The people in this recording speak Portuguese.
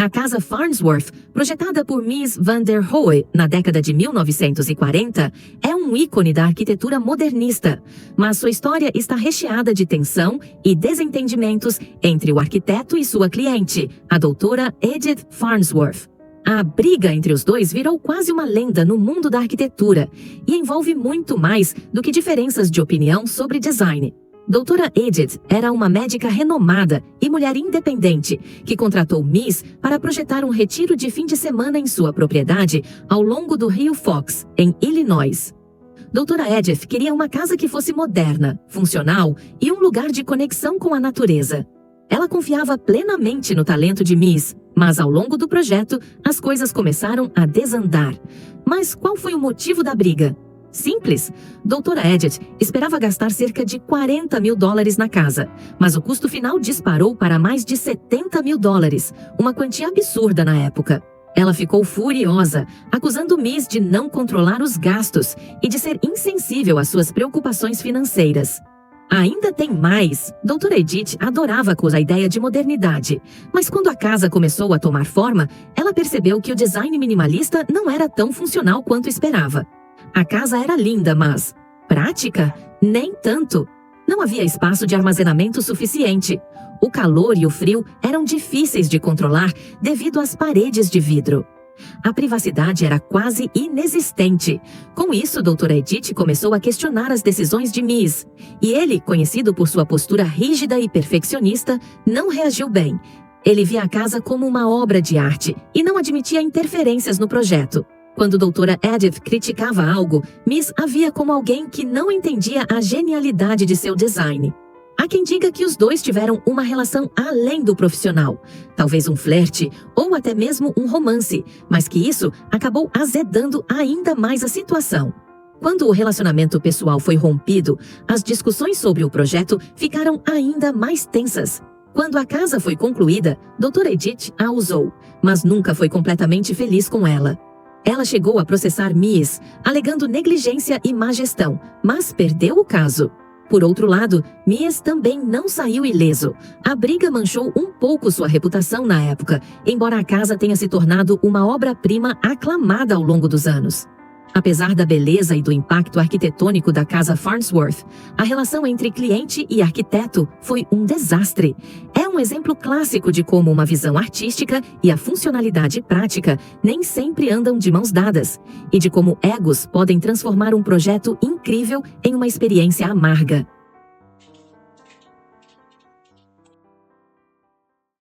A casa Farnsworth, projetada por Mies van der Rohe na década de 1940, é um ícone da arquitetura modernista, mas sua história está recheada de tensão e desentendimentos entre o arquiteto e sua cliente, a doutora Edith Farnsworth. A briga entre os dois virou quase uma lenda no mundo da arquitetura e envolve muito mais do que diferenças de opinião sobre design. Doutora Edith era uma médica renomada e mulher independente que contratou Mies para projetar um retiro de fim de semana em sua propriedade ao longo do rio Fox, em Illinois. Doutora Edith queria uma casa que fosse moderna, funcional e um lugar de conexão com a natureza. Ela confiava plenamente no talento de Mies, mas ao longo do projeto as coisas começaram a desandar. Mas qual foi o motivo da briga? Simples. Doutora Edith esperava gastar cerca de $40 mil na casa, mas o custo final disparou para mais de $70 mil, uma quantia absurda na época. Ela ficou furiosa, acusando Mies de não controlar os gastos e de ser insensível às suas preocupações financeiras. Ainda tem mais. Doutora Edith adorava a ideia de modernidade, mas quando a casa começou a tomar forma, ela percebeu que o design minimalista não era tão funcional quanto esperava. A casa era linda, mas prática? Nem tanto. Não havia espaço de armazenamento suficiente. O calor e o frio eram difíceis de controlar devido às paredes de vidro. A privacidade era quase inexistente. Com isso, Doutora Edith começou a questionar as decisões de Mies. E ele, conhecido por sua postura rígida e perfeccionista, não reagiu bem. Ele via a casa como uma obra de arte e não admitia interferências no projeto. Quando doutora Edith criticava algo, Mies a via como alguém que não entendia a genialidade de seu design. Há quem diga que os dois tiveram uma relação além do profissional, talvez um flerte ou até mesmo um romance, mas que isso acabou azedando ainda mais a situação. Quando o relacionamento pessoal foi rompido, as discussões sobre o projeto ficaram ainda mais tensas. Quando a casa foi concluída, doutora Edith a usou, mas nunca foi completamente feliz com ela. Ela chegou a processar Mies, alegando negligência e má gestão, mas perdeu o caso. Por outro lado, Mies também não saiu ileso. A briga manchou um pouco sua reputação na época, embora a casa tenha se tornado uma obra-prima aclamada ao longo dos anos. Apesar da beleza e do impacto arquitetônico da casa Farnsworth, a relação entre cliente e arquiteto foi um desastre. É um exemplo clássico de como uma visão artística e a funcionalidade prática nem sempre andam de mãos dadas, e de como egos podem transformar um projeto incrível em uma experiência amarga.